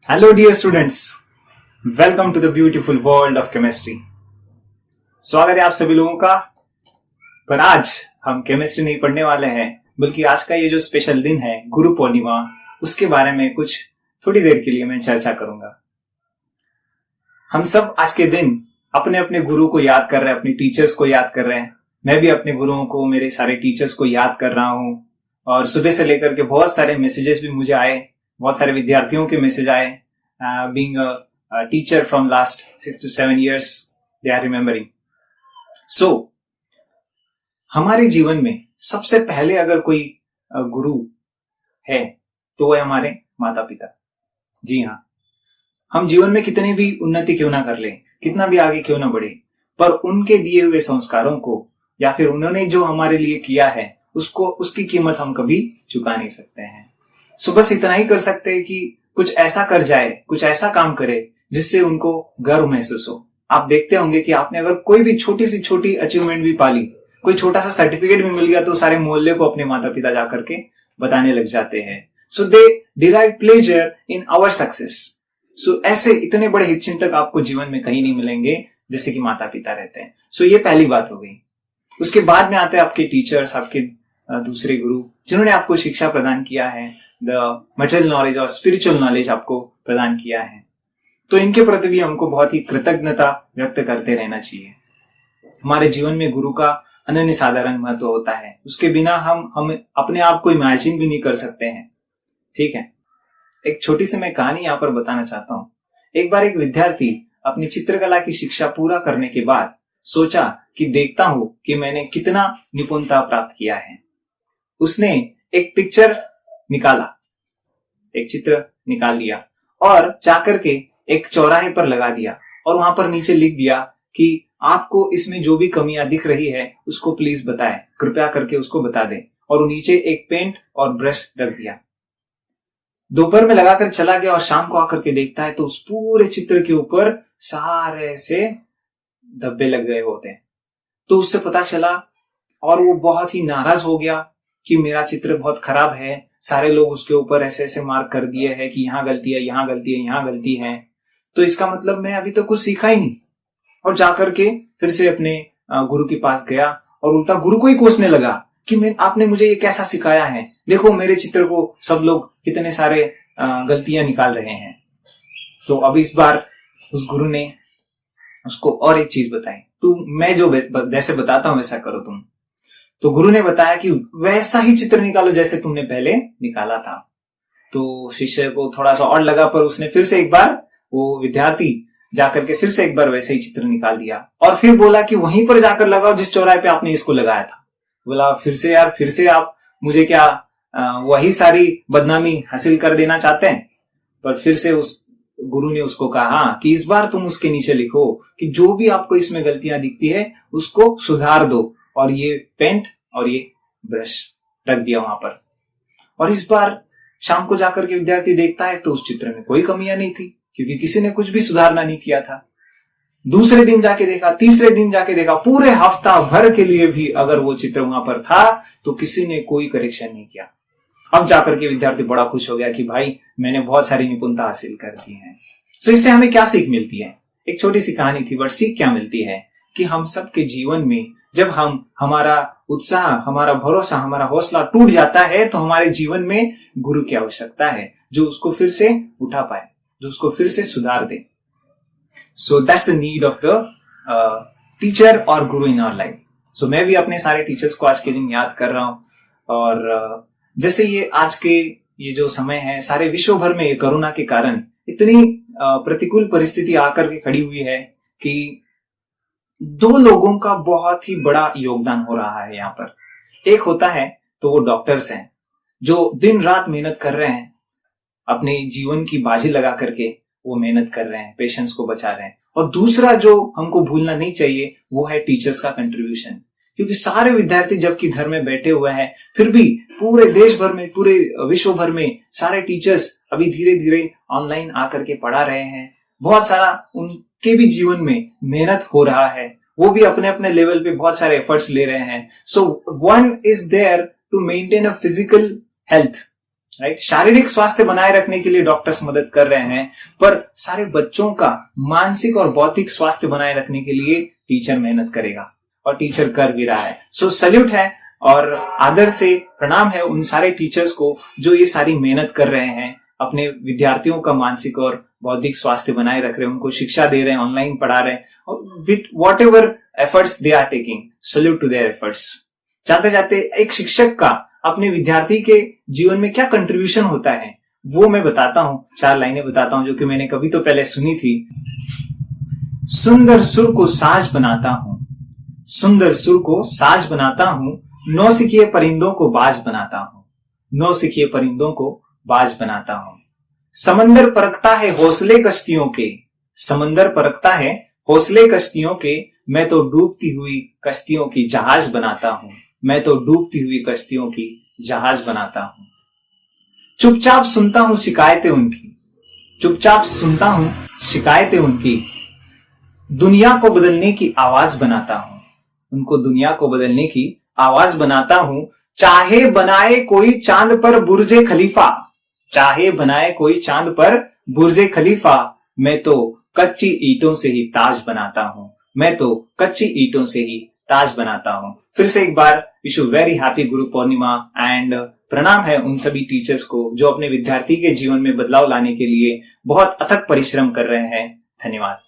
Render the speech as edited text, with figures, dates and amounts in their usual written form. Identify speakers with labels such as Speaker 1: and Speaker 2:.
Speaker 1: Hello dear students, welcome to the beautiful world of chemistry. स्वागत है आप सभी लोगों का। पर आज हम केमिस्ट्री नहीं पढ़ने वाले हैं, बल्कि आज का ये जो स्पेशल दिन है गुरु पूर्णिमा, उसके बारे में कुछ थोड़ी देर के लिए मैं चर्चा करूंगा। हम सब आज के दिन अपने अपने गुरु को याद कर रहे हैं, अपने टीचर्स को याद कर रहे हैं। मैं भी अपने गुरुओं को, मेरे सारे टीचर्स को याद कर रहा हूं। और सुबह से लेकर के बहुत सारे मैसेजेस भी मुझे आए, बहुत सारे विद्यार्थियों के मैसेज आए। Being a teacher from last 6 to 7 years, they are remembering. So, हमारे जीवन में सबसे पहले अगर कोई गुरु है तो वो है हमारे माता पिता। जी हाँ, हम जीवन में कितनी भी उन्नति क्यों ना कर लें, कितना भी आगे क्यों ना बढ़े, पर उनके दिए हुए संस्कारों को या फिर उन्होंने जो हमारे लिए किया है उसको, उसकी कीमत हम कभी चुका नहीं सकते हैं। सो बस इतना ही कर सकते हैं कि कुछ ऐसा कर जाए, कुछ ऐसा काम करे जिससे उनको गर्व महसूस हो। आप देखते होंगे कि आपने अगर कोई भी छोटी सी छोटी अचीवमेंट भी पाली, कोई छोटा सा सर्टिफिकेट भी मिल गया, तो सारे मोहल्ले को अपने माता पिता जाकर के बताने लग जाते हैं। So they derive pleasure in our success. So ऐसे इतने बड़े हितचिंतक आपको जीवन में कहीं नहीं मिलेंगे जैसे कि माता पिता रहते हैं। सो ये पहली बात हो गई। उसके बाद में आते हैं आपके टीचर्स, आपके दूसरे गुरु, जिन्होंने आपको शिक्षा प्रदान किया है, द मटेरियल नॉलेज और स्पिरिचुअल नॉलेज आपको प्रदान किया है। तो इनके प्रति भी हमको बहुत ही कृतज्ञता व्यक्त करते रहना चाहिए। हमारे जीवन में गुरु का अनन्य साधारण महत्व होता है, उसके बिना हम अपने आप को इमेजिन भी नहीं कर सकते हैं। ठीक है, एक छोटी सी मैं कहानी यहाँ पर बताना चाहता हूँ। एक बार एक विद्यार्थी अपनी चित्रकला की शिक्षा पूरा करने के बाद सोचा कि देखता हूं कि मैंने कितना निपुणता प्राप्त किया है। उसने एक पिक्चर निकाला, एक चित्र निकाल लिया और जाकर के एक चौराहे पर लगा दिया और वहां पर नीचे लिख दिया कि आपको इसमें जो भी कमियां दिख रही है उसको प्लीज बताएं, कृपया करके उसको बता दें। और नीचे एक पेंट और ब्रश रख दिया। दोपहर में लगाकर चला गया और शाम को आकर के देखता है तो उस पूरे चित्र के ऊपर सारे से धब्बे लग गए होते हैं। तो उससे पता चला और वो बहुत ही नाराज हो गया कि मेरा चित्र बहुत खराब है, सारे लोग उसके ऊपर ऐसे ऐसे मार्क कर दिए हैं कि यहाँ गलती है, यहाँ गलती है, यहाँ गलती है। तो इसका मतलब मैं अभी तक कुछ सीखा ही नहीं। और जाकर के फिर से अपने गुरु के पास गया और उल्टा गुरु को ही कोसने लगा कि आपने मुझे ये कैसा सिखाया है, देखो मेरे चित्र को सब लोग कितने सारे गलतियां निकाल रहे हैं। तो अब इस बार उस गुरु ने उसको और एक चीज बताई, मैं जो जैसे बताता हूं वैसा करो तुम। तो गुरु ने बताया कि वैसा ही चित्र निकालो जैसे तुमने पहले निकाला था। तो शिष्य को थोड़ा सा और लगा, पर उसने फिर से एक बार, वो विद्यार्थी जाकर के फिर से एक बार वैसे ही चित्र निकाल दिया और फिर बोला कि वहीं पर जाकर लगाओ जिस चौराहे पे आपने इसको लगाया था। बोला फिर से यार, फिर से आप मुझे क्या वही सारी बदनामी हासिल कर देना चाहते हैं? पर फिर से उस गुरु ने उसको कहा कि इस बार तुम उसके नीचे लिखो कि जो भी आपको इसमें गलतियां दिखती है उसको सुधार दो, और ये पेंट और ये ब्रश रख दिया वहां पर। और इस बार शाम को जाकर के विद्यार्थी देखता है तो उस चित्र में कोई कमियां नहीं थी, क्योंकि किसी ने कुछ भी सुधारना नहीं किया था। दूसरे दिन जाके देखा, तीसरे दिन जाके देखा, पूरे हफ्ता भर के लिए भी अगर वो चित्र वहां पर था तो किसी ने कोई करेक्शन नहीं किया। अब जाकर के विद्यार्थी बड़ा खुश हो गया कि भाई मैंने बहुत सारी निपुणता हासिल कर दी है। सो इससे हमें क्या सीख मिलती है? एक छोटी सी कहानी थी, बट सीख क्या मिलती है कि हम सबके जीवन में जब हमारा उत्साह, हमारा भरोसा, हमारा हौसला टूट जाता है तो हमारे जीवन में गुरु की आवश्यकता है जो उसको फिर से उठा पाए, जो उसको फिर से सुधार दे। So that's the need of the teacher और गुरु इन आवर लाइफ। सो मैं भी अपने सारे टीचर्स को आज के दिन याद कर रहा हूं। और जैसे ये आज के ये जो समय है, सारे विश्व भर में कोरोना के कारण इतनी प्रतिकूल परिस्थिति आकर के खड़ी हुई है कि दो लोगों का बहुत ही बड़ा योगदान हो रहा है यहाँ पर। एक होता है तो वो डॉक्टर्स हैं जो दिन रात मेहनत कर रहे हैं, अपने जीवन की बाजी लगा करके वो मेहनत कर रहे हैं, पेशेंट्स को बचा रहे हैं। और दूसरा जो हमको भूलना नहीं चाहिए वो है टीचर्स का कंट्रीब्यूशन, क्योंकि सारे विद्यार्थी जबकि घर में बैठे हुए हैं फिर भी पूरे देश भर में, पूरे विश्व भर में सारे टीचर्स अभी धीरे धीरे ऑनलाइन आकर के पढ़ा रहे हैं। बहुत सारा उनके भी जीवन में मेहनत हो रहा है, वो भी अपने अपने लेवल पे बहुत सारे एफर्ट्स ले रहे हैं। So one is there to maintain a physical health right. शारीरिक स्वास्थ्य बनाए रखने के लिए डॉक्टर्स मदद कर रहे हैं, पर सारे बच्चों का मानसिक और बौद्धिक स्वास्थ्य बनाए रखने के लिए टीचर मेहनत करेगा और टीचर कर भी रहा है। सो सल्यूट है और आदर से प्रणाम है उन सारे टीचर्स को जो ये सारी मेहनत कर रहे हैं, अपने विद्यार्थियों का मानसिक और बौद्धिक स्वास्थ्य बनाए रख रहे हैं, उनको शिक्षा दे रहे हैं, ऑनलाइन पढ़ा रहे हैं, with whatever efforts they are taking, salute to their efforts. जाते जाते एक शिक्षक का अपने विद्यार्थी के जीवन में क्या कंट्रीब्यूशन होता है वो मैं बताता हूं, 4 लाइनें बताता हूं जो कि मैंने कभी तो पहले सुनी थी। सुंदर सुर को साज बनाता हूं, सुंदर सुर को साज बनाता हूं, नौसिखिए परिंदों को बाज बनाता हूं, नौसिखिए परिंदों को बाज बनाता हूं। समंदर परखता है हौसले कश्तियों के, समंदर परखता है हौसले कश्तियों के, मैं तो डूबती हुई कश्तियों की जहाज बनाता हूं, मैं तो डूबती हुई कश्तियों की जहाज बनाता हूं। चुपचाप सुनता हूं शिकायतें उनकी, चुपचाप सुनता हूं शिकायतें उनकी, दुनिया को बदलने की आवाज बनाता हूं, उनको दुनिया को बदलने की आवाज बनाता हूं। चाहे बनाए कोई चांद पर बुर्जे खलीफा, चाहे बनाए कोई चांद पर बुर्जे खलीफा, मैं तो कच्ची ईंटों से ही ताज बनाता हूं, मैं तो कच्ची ईंटों से ही ताज बनाता हूं। फिर से एक बार wish you very happy Guru Purnima and प्रणाम है उन सभी टीचर्स को जो अपने विद्यार्थी के जीवन में बदलाव लाने के लिए बहुत अथक परिश्रम कर रहे हैं। धन्यवाद।